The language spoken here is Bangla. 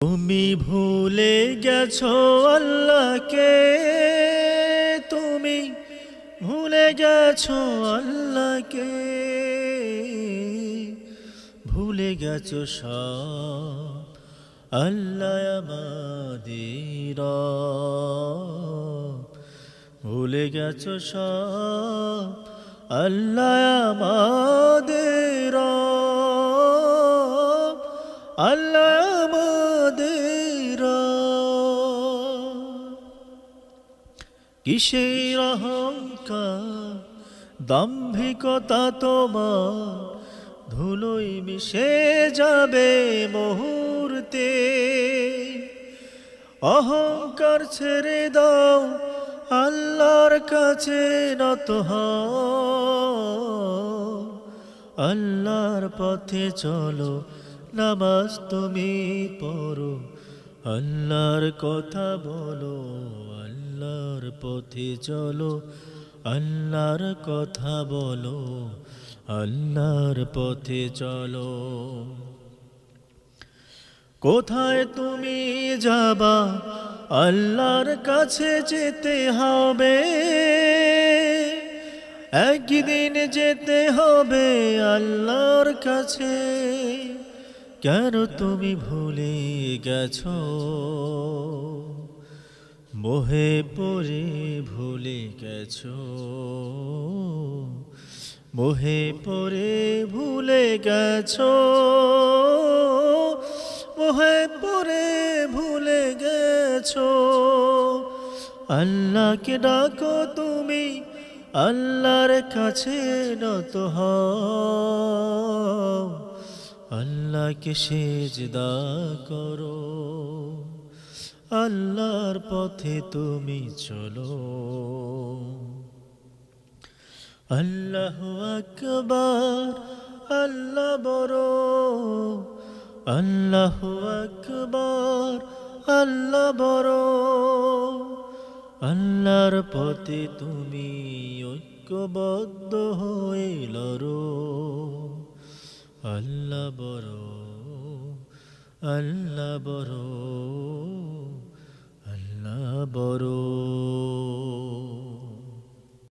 তুমি ভুলে গেছো আল্লাহকে, তুমি ভুলে গেছো আল্লাহকে, ভুলে গেছো সব আল্লাহ আমাদের রব। ভুলে গেছো সব আল্লাহ আমাদের রব, আল্লাহ আমাদের রব। কিসের অহংকার দাম্ভিকতা তোমার, ধুলোয় মিশে যাবে মুহূর্তে। অহংকার ছেড়ে দাও, আল্লাহর কাছে নত হও। আল্লাহর পথে চলো, নামাজ তুমি পড়ো, আল্লাহর কথা বলো। আল্লাহর পথে চলো, আল্লাহর কথা বলো, আল্লাহর পথে চলো। কোথায় তুমি যাবা, আল্লাহর কাছে যেতে হবে। একদিন যেতে হবে আল্লাহর কাছে। কেন তুমি ভুলে গেছো, মোহে পড়ে ভুলে গেছো, মোহে পড়ে ভুলে গেছো, মোহে পড়ে ভুলে গেছো। আল্লাহকে ডাকো তুমি, আল্লাহর কাছে নত হও। আল্লাহকে সেজদা করো, আল্লাহর পথে তুমি চলো। আল্লাহু আকবার, আল্লাহ বড়, আল্লাহু আকবার, আল্লাহ বড়। আল্লাহর পথে তুমি ঐক্যবদ্ধ হয়ে লড়ো। আল্লাহ বড়, আল্লাহ বড়, আল্লাহ বড়।